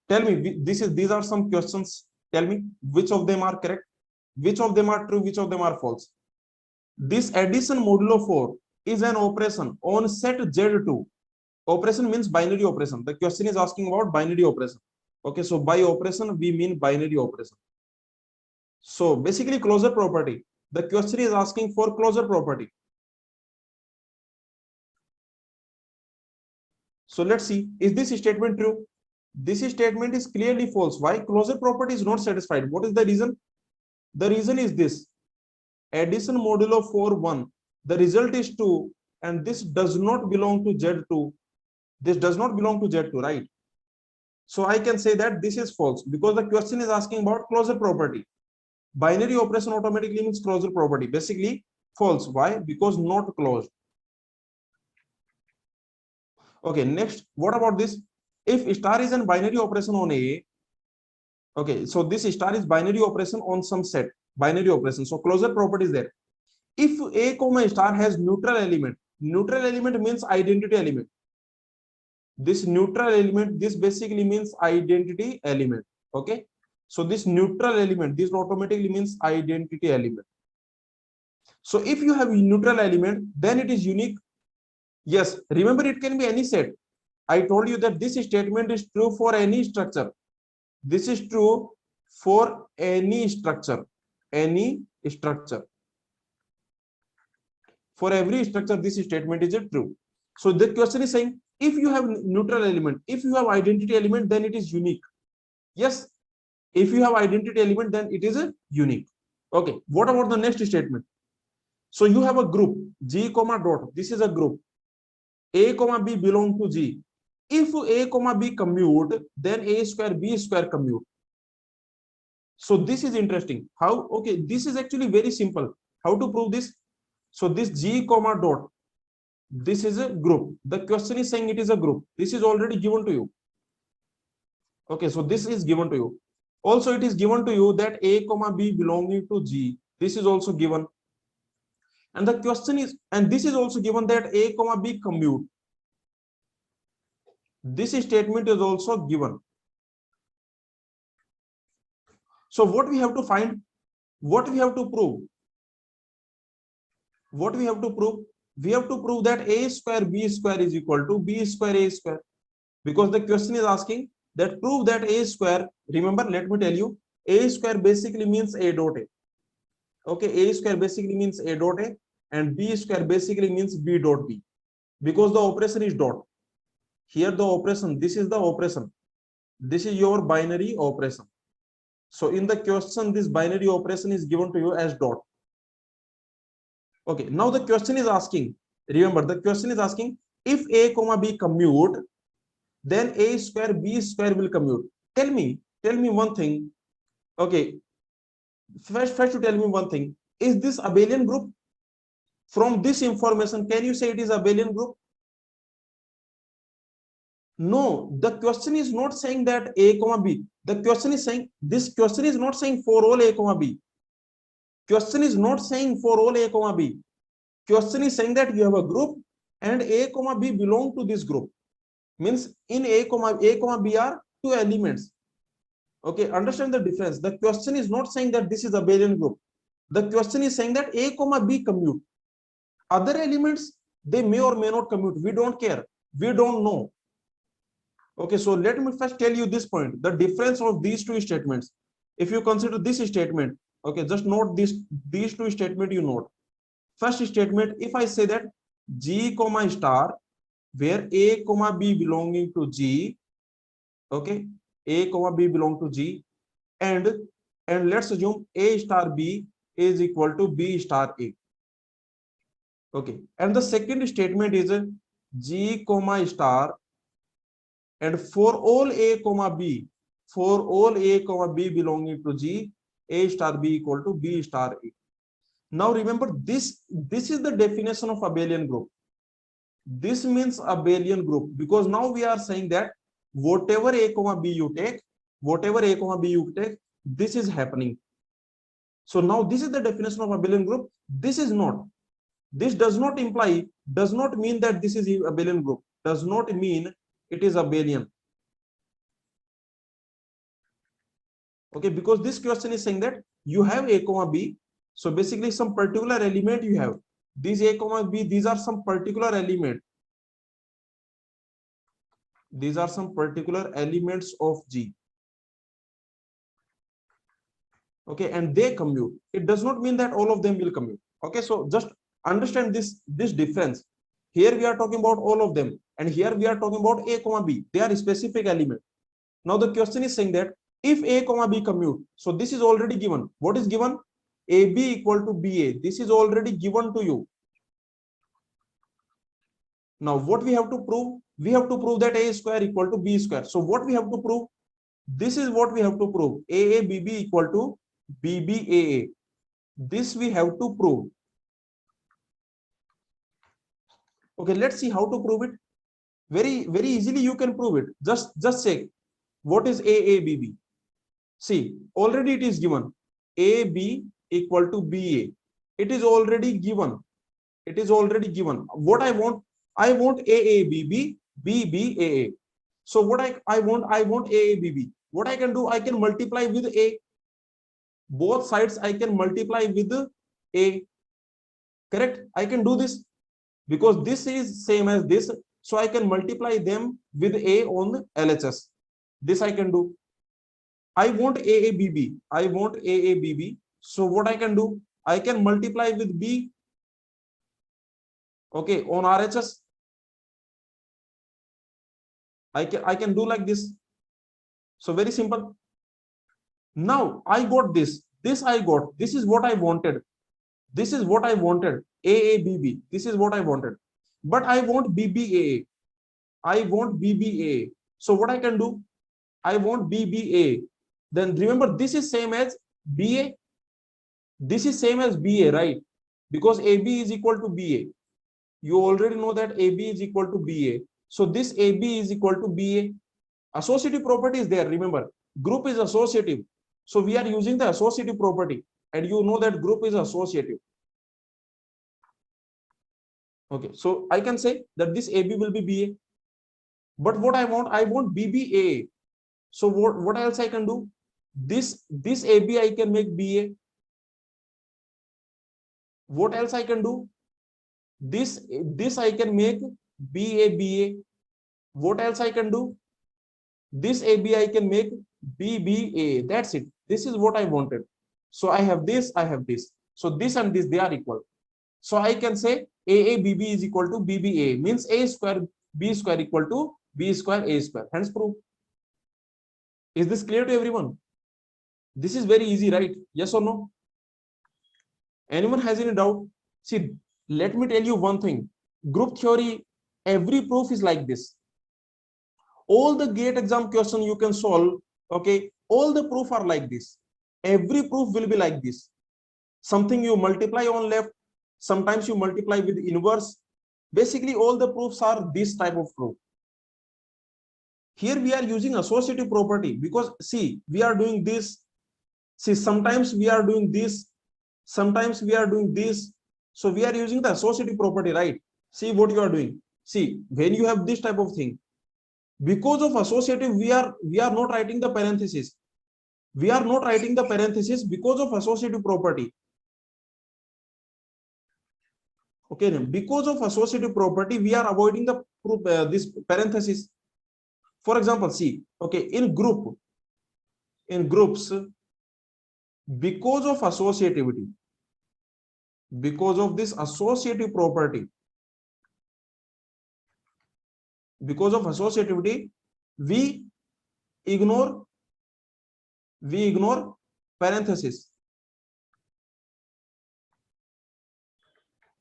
Tell me, these are some questions. Tell me which of them are correct, which of them are true, which of them are false. This addition modulo 4 is an operation on set Z2. Operation means binary operation. The question is asking about binary operation. Okay, so by operation we mean binary operation. So basically closure property. The question is asking for closure property. So let's see, is this statement true? This statement is clearly false. Why? Closure property is not satisfied. What is the reason? The reason is this: addition modulo 4 1. The result is 2, and this does not belong to Z2. This does not belong to Z2, right? So I can say that this is false because the question is asking about closure property. Binary operation automatically means closure property. Basically false. Why? Because not closed. Okay, next, what about this? If star is a binary operation on A, okay, so this star is binary operation on some set, binary operation. So closure property is there. If A comma star has neutral element means identity element. This neutral element, this basically means identity element. Okay, so this neutral element, this automatically means identity element. So if you have a neutral element, then it is unique. Yes, remember it can be any set. I told you that this statement is true for any structure. This is true for any structure. Any structure. For every structure, this statement is true. So the question is saying, if you have neutral element, if you have identity element, then it is unique. Yes, if you have identity element, then it is a unique. Okay, what about the next statement? So you have a group G comma dot. This is a group. A comma B belong to G. If A comma B commute, then A square B square commute. So this is interesting. How? Okay, this is actually very simple. How to prove this? So this G comma dot, this is a group. The question is saying it is a group. This is already given to you. Okay, so this is given to you. Also, it is given to you that A comma B belonging to G. This is also given. And the question is, and this is also given that A comma B commute. This statement is also given. So what we have to find, what we have to prove? What we have to prove? We have to prove that A square B square is equal to B square A square. Because the question is asking that prove that A square, remember, let me tell you, A square basically means A dot A. Okay, A square basically means A dot A, and B square basically means B dot B. Because the operation is dot. Here the operation, this is the operation. This is your binary operation. So in the question, this binary operation is given to you as dot. Okay, now the question is asking, remember the question is asking, if A comma B commute, then A square B square will commute. Tell me one thing. Okay, first you tell me one thing. Is this abelian group? From this information, can you say it is abelian group? No, the question is not saying that A comma B. The question is saying, this question is not saying for all A comma B. Question is not saying for all A comma B. Question is saying that you have a group and A comma B belong to this group. Means in A comma B are two elements. Okay, understand the difference. The question is not saying that this is a abelian group. The question is saying that A comma B commute. Other elements, they may or may not commute. We don't care. We don't know. Okay, so let me first tell you this point, the difference of these two statements. If you consider this statement, okay, just note these two statements you note. First statement, if I say that G comma star, where A comma B belonging to G, okay, A comma B belong to G, and let's assume A star B is equal to B star A. Okay, and the second statement is G comma star, and for all A comma B belonging to G, A star B equal to B star A. Now remember this is the definition of abelian group. This means abelian group because now we are saying that whatever A comma B you take, this is happening. So now this is the definition of abelian group. This is not. This does not imply, does not mean that this is abelian group. Does not mean it is abelian. Okay, because this question is saying that you have a comma b, so basically some particular element you have. These a comma b, these are some particular element. These are some particular elements of G. Okay, and they commute. It does not mean that all of them will commute. Okay, so just understand this difference. Here we are talking about all of them, and here we are talking about a comma b. They are specific element. Now the question is saying that if a comma b commute, so this is already given. What is given? AB equal to BA. This is already given to you. Now what we have to prove? We have to prove that A square equal to B square. So what we have to prove? This is what we have to prove. AABB equal to BBAA. This we have to prove. Okay, let's see how to prove it. Very easily you can prove it. Just check what is AABB. See, already it is given. AB equal to BA. It is already given. It is already given. What I want AABB, BBAA. So what I want AABB. What I can do, I can multiply with A. Both sides I can multiply with A. Correct? I can do this because this is same as this. So I can multiply them with A on LHS. This I can do. I want AABB. I want AABB. So what I can do? I can multiply with B. Okay, on RHS. I can do like this. So very simple. Now I got this. This I got. This is what I wanted. This is what I wanted. AABB. This is what I wanted. But I want BBA. I want BBA. So what I can do? I want BBA. Then remember, this is same as BA. This is same as BA, right? Because AB is equal to BA. You already know that AB is equal to BA. So this AB is equal to BA. Associative property is there. Remember, group is associative. So we are using the associative property. And you know that group is associative. Okay, so I can say that this AB will be BA. But what I want BBA. So what else I can do? This AB I can make BA. What else I can do? This I can make BA. What else I can do? This AB I can make BBA. That's it. This is what I wanted. So I have this, I have this. So this and this, they are equal. So I can say AABB is equal to BBA. Means A square B square equal to B square A square. Hence proof. Is this clear to everyone? This is very easy, right? Yes or no? Anyone has any doubt? See, let me tell you one thing. Group theory, every proof is like this. All the GATE exam question you can solve, okay, all the proof are like this. Every proof will be like this. Something you multiply on left, sometimes you multiply with inverse. Basically, all the proofs are this type of proof. Here we are using associative property because see, we are doing this. See, sometimes we are doing this. Sometimes we are doing this. So we are using the associative property, right? See what you are doing. See, when you have this type of thing, because of associative, we are not writing the parenthesis. We are not writing the parenthesis because of associative property. Okay, because of associative property, we are avoiding the this parenthesis. For example, see, okay, in groups, because of associativity, because of this associative property, because of associativity, we ignore parenthesis.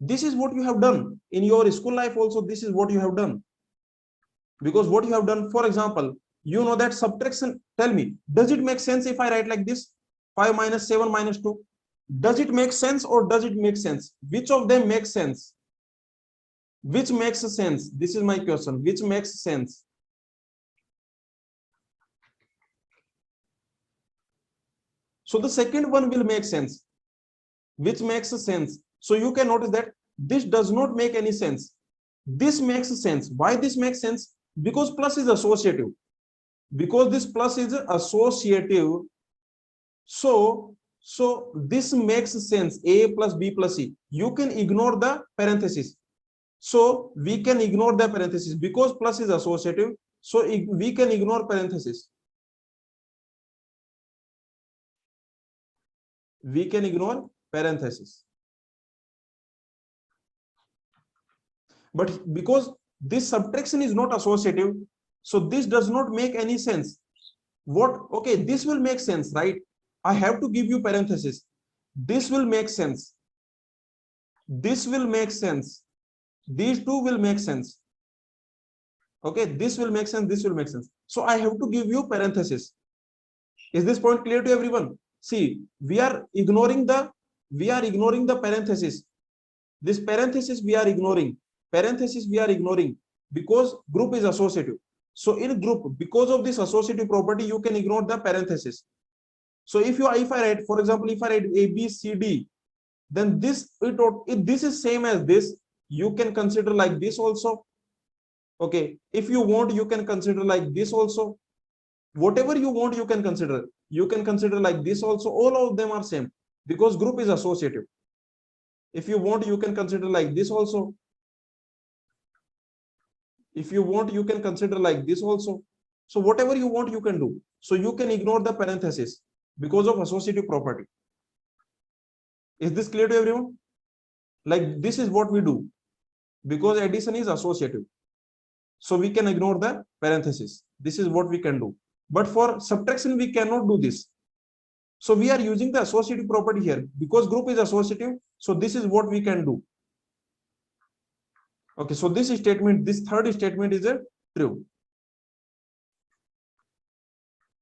This is what you have done in your school life also. This is what you have done. Because what you have done, for example, you know that subtraction. Tell me, does it make sense if I write like this? 5 minus 7 minus 2. Does it make sense or does it make sense? Which of them makes sense? Which makes sense? This is my question. Which makes sense? So the second one will make sense. Which makes sense? So you can notice that this does not make any sense. This makes sense. Why this makes sense? Because plus is associative. Because this plus is associative. So this makes sense. A plus B plus C. You can ignore the parenthesis. So we can ignore the parenthesis because plus is associative. So we can ignore parenthesis. We can ignore parenthesis. But because this subtraction is not associative, so this does not make any sense. What? Okay, this will make sense, right? I have to give you parenthesis. This will make sense. This will make sense. These two will make sense. Okay, this will make sense. This will make sense. So I have to give you parenthesis. Is this point clear to everyone? See, we are ignoring the parenthesis. This parenthesis we are ignoring. Parenthesis we are ignoring because group is associative. So in group, because of this associative property, you can ignore the parenthesis. So if I write, for example, if I write A, B, C, D, then this is same as this. You can consider like this also. Okay, if you want, you can consider like this also. Whatever you want, you can consider. You can consider like this also. All of them are same because group is associative. If you want, you can consider like this also. If you want, you can consider like this also. So whatever you want, you can do. So you can ignore the parenthesis because of associative property. Is this clear to everyone? Like this is what we do because addition is associative. So we can ignore the parenthesis. This is what we can do. But for subtraction, we cannot do this. So we are using the associative property here because group is associative. So this is what we can do. Okay, so this statement, this third statement is a true.